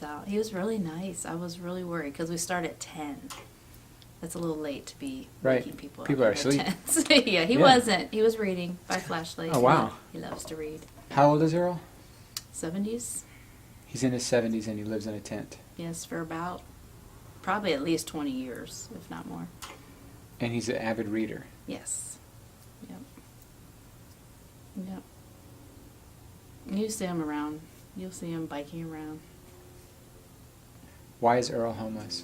lights out. He was really nice. I was really worried because we start at 10. That's a little late to be Right. waking people up. People are at asleep. 10. Yeah, he Yeah. wasn't. He was reading by flashlight. Oh, wow. He loves to read. How old is Earl? 70s? He's in his 70s and he lives in a tent. Yes, for about probably at least 20 years, if not more. And he's an avid reader. Yes. Yep. Yep. You see him around. You'll see him biking around. Why is Earl homeless?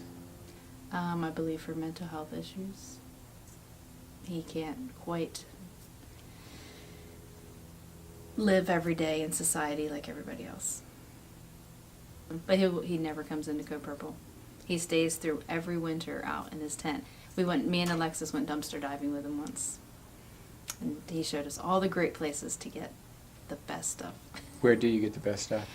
I believe for mental health issues. He can't quite live every day in society like everybody else. But he never comes into Code Purple. He stays through every winter out in his tent. Me and Alexis went dumpster diving with him once. And he showed us all the great places to get the best stuff. Where do you get the best stuff?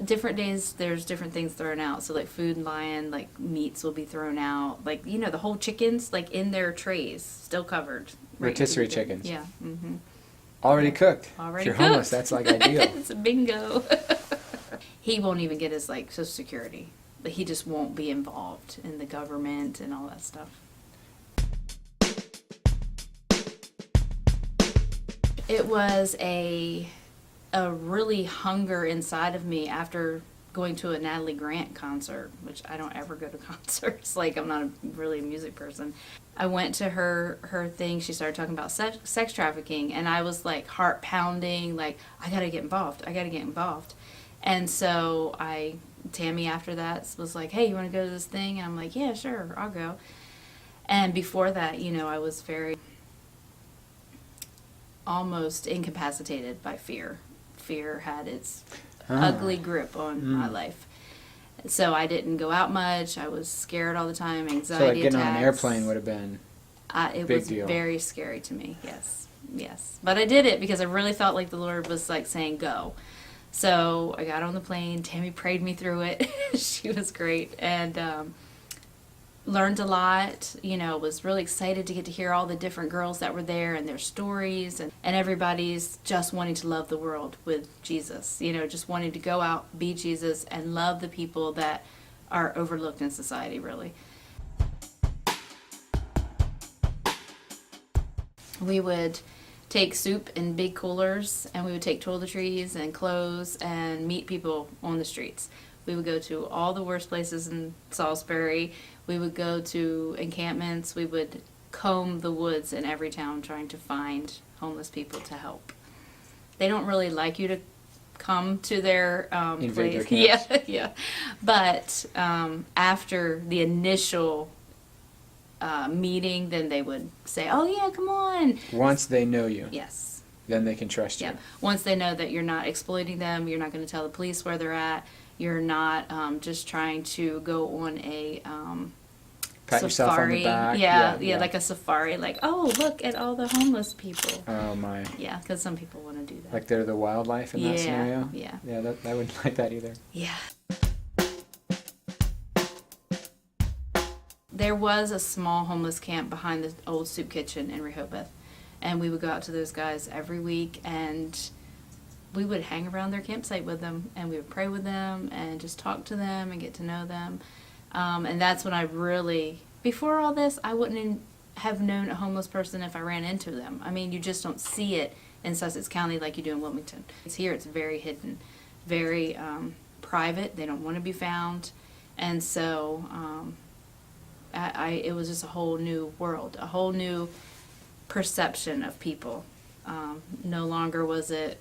Different days, there's different things thrown out. So like Food and Lion, like meats will be thrown out. Like, you know, the whole chickens, like in their trays, still covered. Rotisserie chickens. Yeah. Mm-hmm. Already cooked. Already If you're cooked. homeless, that's like ideal. It's a bingo. He won't even get his like Social Security. But he just won't be involved in the government and all that stuff. It was a really hunger inside of me after going to a Natalie Grant concert, which I don't ever go to concerts. Like, I'm not really a music person. I went to her thing. She started talking about sex trafficking, and I was like heart pounding, like, I gotta get involved. I gotta get involved. And so Tammy after that was like, hey, you want to go to this thing? And I'm like, yeah, sure, I'll go. And before that, you know, I was very almost incapacitated by fear. Fear had its ugly grip on my life. So I didn't go out much. I was scared all the time, anxiety So like getting attacks. on an airplane would have been It big was deal. very scary to me, yes. Yes. But I did it because I really felt like the Lord was like saying go. So I got on the plane. Tammy prayed me through it. She was great. And learned a lot. You know, was really excited to get to hear all the different girls that were there and their stories. And everybody's just wanting to love the world with Jesus. You know, just wanting to go out, be Jesus, and love the people that are overlooked in society, really. We would take soup in big coolers, and we would take toiletries and clothes and meet people on the streets. We would go to all the worst places in Salisbury. We would go to encampments. We would comb the woods in every town trying to find homeless people to help. They don't really like you to come to their Invade place. their camps. Yeah, yeah. But after the initial meeting, then they would say, oh yeah, come on. Once they know you, Yes. then they can trust you. Yeah. Once they know that you're not exploiting them, you're not going to tell the police where they're at, you're not just trying to go on a Pat yourself on safari. the back. Yeah, like a safari, like, oh, look at all the homeless people. Oh my. Yeah, because some people want to do that. Like they're the wildlife in that scenario? Yeah. Yeah, that I wouldn't like that either. Yeah. There was a small homeless camp behind the old soup kitchen in Rehoboth, and we would go out to those guys every week, and we would hang around their campsite with them, and we would pray with them and just talk to them and get to know them. And that's when I really, before all this, I wouldn't have known a homeless person if I ran into them. I mean, you just don't see it in Sussex County like you do in Wilmington. It's here, it's very hidden, very private. They don't want to be found. And so it was just a whole new world, a whole new perception of people. No longer was it,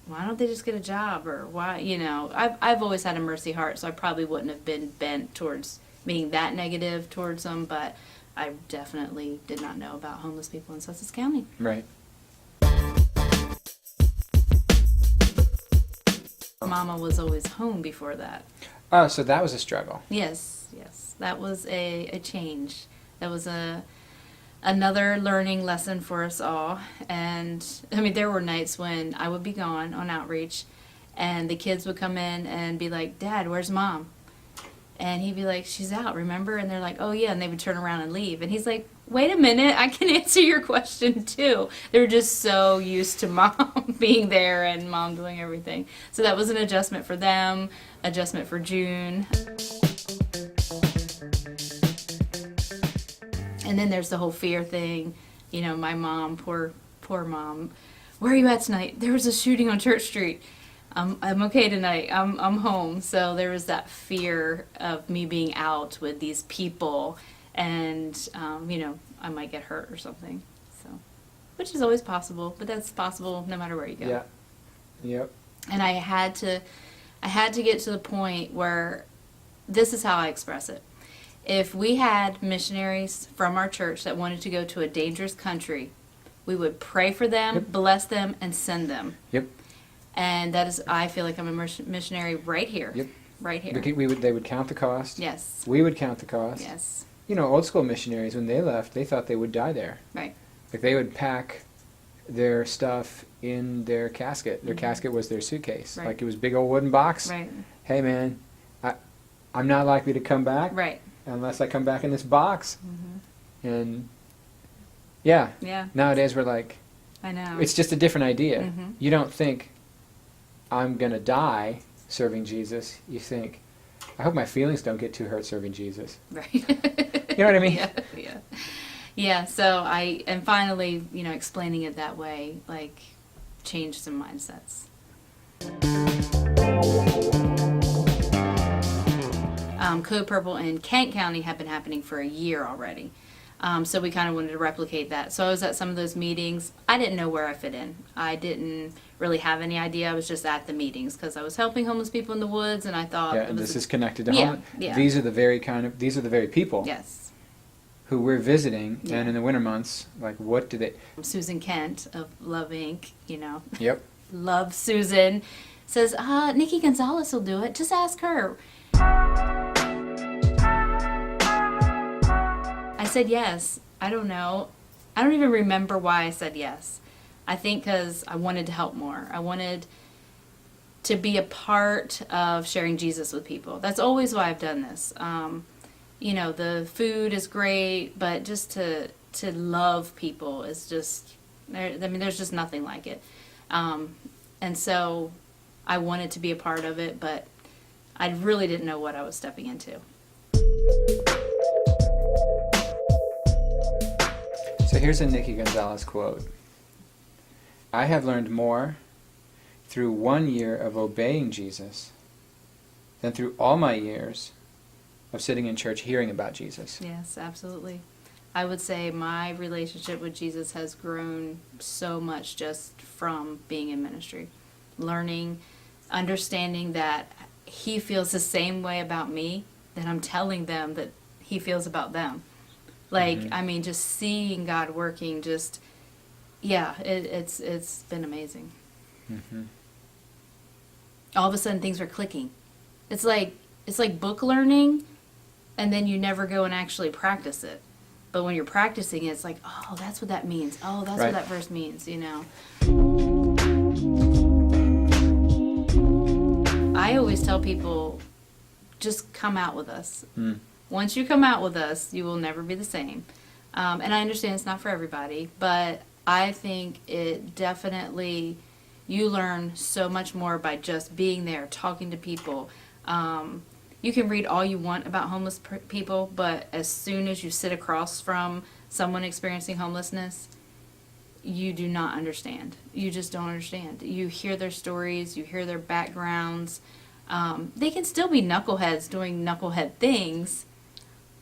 why don't they just get a job, or why, you know, I've always had a mercy heart, so I probably wouldn't have been bent towards being that negative towards them, but I definitely did not know about homeless people in Sussex County. Right. Mama was always home before that. Oh, so that was a struggle. Yes, that was a change. That was another learning lesson for us all. And I mean, there were nights when I would be gone on outreach, and the kids would come in and be like, Dad, where's Mom? And he'd be like, she's out, remember? And they're like, oh, yeah. And they would turn around and leave. And he's like, wait a minute, I can answer your question, too. They were just so used to Mom being there and Mom doing everything. So that was an adjustment for them, adjustment for June. And then there's the whole fear thing. You know, my mom, poor Mom. Where are you at tonight? There was a shooting on Church Street. I'm okay tonight. I'm home. So there was that fear of me being out with these people, and you know, I might get hurt or something. So, which is always possible, but that's possible no matter where you go. Yeah. Yep. And I had to get to the point where this is how I express it. If we had missionaries from our church that wanted to go to a dangerous country, we would pray for them, Yep. bless them, and send them. Yep. And that is, I feel like I'm a missionary right here. Yep. Right here. They would count the cost. Yes. We would count the cost. Yes. You know, old school missionaries, when they left, they thought they would die there. Right. Like, they would pack their stuff in their casket. Their Mhm. casket was their suitcase. Right. Like, it was a big old wooden box. Right. Hey, man, I'm not likely to come back Right. unless I come back in this box. Mm-hmm. And, yeah, Yeah. nowadays we're like, I know. it's just a different idea. Mhm. You don't think, I'm going to die serving Jesus. You think, I hope my feelings don't get too hurt serving Jesus. Right. You know what I mean? Yeah. Yeah. Yeah. So and finally, you know, explaining it that way, like, changed some mindsets. Code Purple in Kent County had been happening for a year already. So we kind of wanted to replicate that. So I was at some of those meetings. I didn't know where I fit in. I didn't really have any idea. I was just at the meetings because I was helping homeless people in the woods, and I thought Yeah, it and was this is connected to Yeah, home. yeah. These are the very people yes. who we're visiting, Yeah. and in the winter months, like, what do they? Susan Kent of Love Inc., you know, Yep. love Susan, says, Nikki Gonzalez will do it. Just ask her. I said yes. I don't know. I don't even remember why I said yes. I think because I wanted to help more. I wanted to be a part of sharing Jesus with people. That's always why I've done this. You know, the food is great, but just to love people is just, I mean, there's just nothing like it. And so I wanted to be a part of it, but I really didn't know what I was stepping into. So here's a Nikki Gonzalez quote. I have learned more through 1 year of obeying Jesus than through all my years of sitting in church hearing about Jesus. Yes, absolutely. I would say my relationship with Jesus has grown so much just from being in ministry. Learning, understanding that he feels the same way about me that I'm telling them that he feels about them. Like, I mean, just seeing God working, just, yeah, it's been amazing. Mm-hmm. All of a sudden things are clicking. It's like book learning, and then you never go and actually practice it. But when you're practicing it, it's like, oh, that's what that means. Oh, that's Right. what that verse means, you know. I always tell people, just come out with us. Mm. Once you come out with us, you will never be the same. And I understand it's not for everybody, but I think it definitely, you learn so much more by just being there, talking to people. You can read all you want about homeless people, but as soon as you sit across from someone experiencing homelessness, you do not understand. You just don't understand. You hear their stories, you hear their backgrounds. They can still be knuckleheads doing knucklehead things,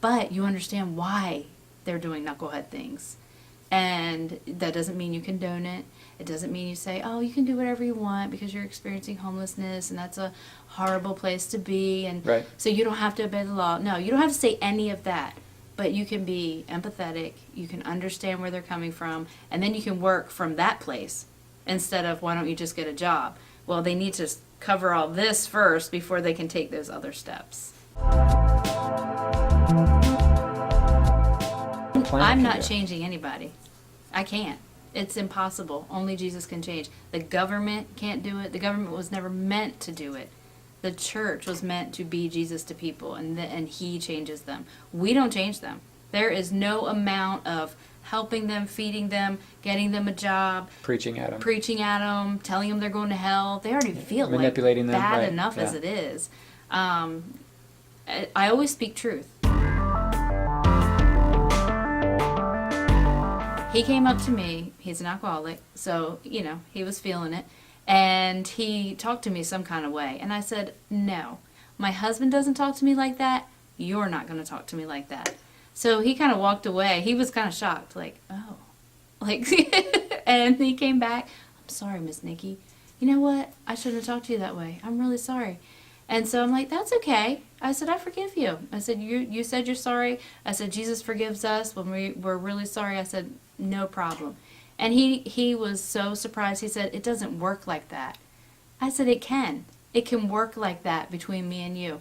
but you understand why they're doing knucklehead things. And that doesn't mean you condone it. It doesn't mean you say, oh, you can do whatever you want because you're experiencing homelessness and that's a horrible place to be. And Right. so you don't have to obey the law. No, you don't have to say any of that. But you can be empathetic. You can understand where they're coming from. And then you can work from that place instead of, why don't you just get a job? Well, they need to cover all this first before they can take those other steps. I'm not changing anybody. I can't. It's impossible. Only Jesus can change. The government can't do it. The government was never meant to do it. The church was meant to be Jesus to people, and he changes them. We don't change them. There is no amount of helping them, feeding them, getting them a job, Preaching at them. telling them they're going to hell. They already feel Manipulating them, bad right, enough yeah. as it is. I always speak truth. He came up to me. He's an alcoholic, so, he was feeling it. And he talked to me some kind of way. And I said, no, my husband doesn't talk to me like that. You're not going to talk to me like that. So he kind of walked away. He was kind of shocked, like, oh. And he came back. I'm sorry, Miss Nikki. You know what? I shouldn't have talked to you that way. I'm really sorry. And so I'm like, that's okay. I said, I forgive you. I said, you said you're sorry. I said, Jesus forgives us when we're really sorry. I said, no problem. And he was so surprised. He said, it doesn't work like that. I said, it can. It can work like that between me and you.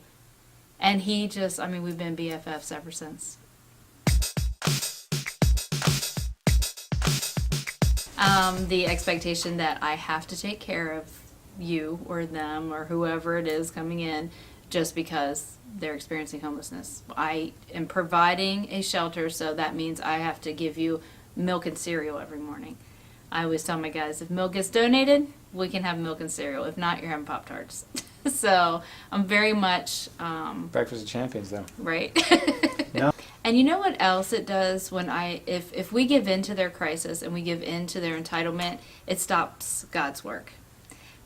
And he just, we've been BFFs ever since. The expectation that I have to take care of you or them or whoever it is coming in just because they're experiencing homelessness. I am providing a shelter, so that means I have to give you milk and cereal every morning. I always tell my guys, if milk gets donated, we can have milk and cereal. If not, you're having Pop-Tarts. So I'm very much... Breakfast of Champions, though. Right? No. And you know what else it does when if we give in to their crisis and we give in to their entitlement, it stops God's work.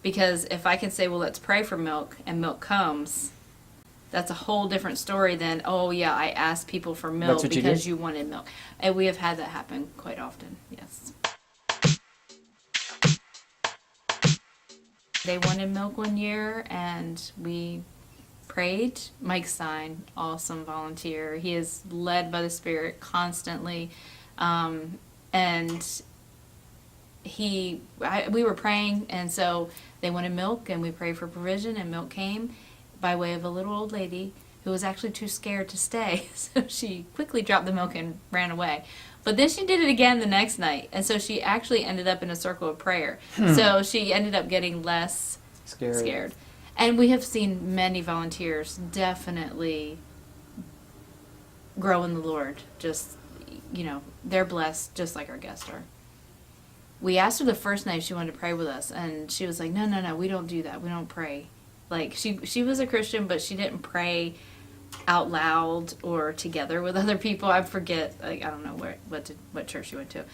Because if I can say, well, let's pray for milk, and milk comes, that's a whole different story than, oh, yeah, I asked people for milk because you wanted milk. And we have had that happen quite often, yes. They wanted milk one year, and we prayed. Mike Stein, awesome volunteer. He is led by the Spirit constantly. And we were praying, and so they wanted milk, and we prayed for provision, and milk came by way of a little old lady who was actually too scared to stay. So she quickly dropped the milk and ran away. But then she did it again the next night, and so she actually ended up in a circle of prayer. So she ended up getting less scared. And we have seen many volunteers definitely grow in the Lord. Just, they're blessed just like our guests are. We asked her the first night if she wanted to pray with us, and she was like, no, we don't do that. We don't pray. Like, she was a Christian, but she didn't pray out loud or together with other people. I forget, I don't know what church she went to.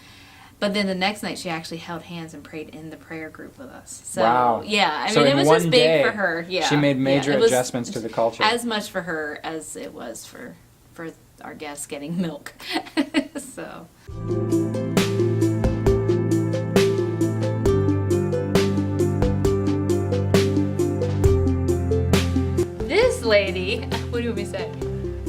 But then the next night, she actually held hands and prayed in the prayer group with us. So, wow. Yeah, it was just big for her. Yeah, she made major adjustments to the culture. As much for her as it was for our guests getting milk. So. This lady, what do you want me to say?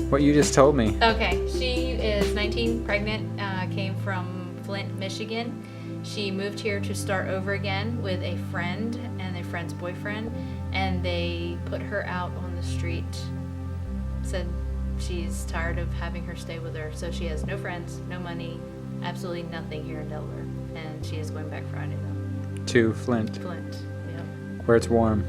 What you just told me. Okay, she is 19, pregnant, came from Flint, Michigan. She moved here to start over again with a friend and a friend's boyfriend, and they put her out on the street. Said she's tired of having her stay with her, so she has no friends, no money, absolutely nothing here in Delaware, and she is going back Friday though. To Flint. Flint, yep. Where it's warm.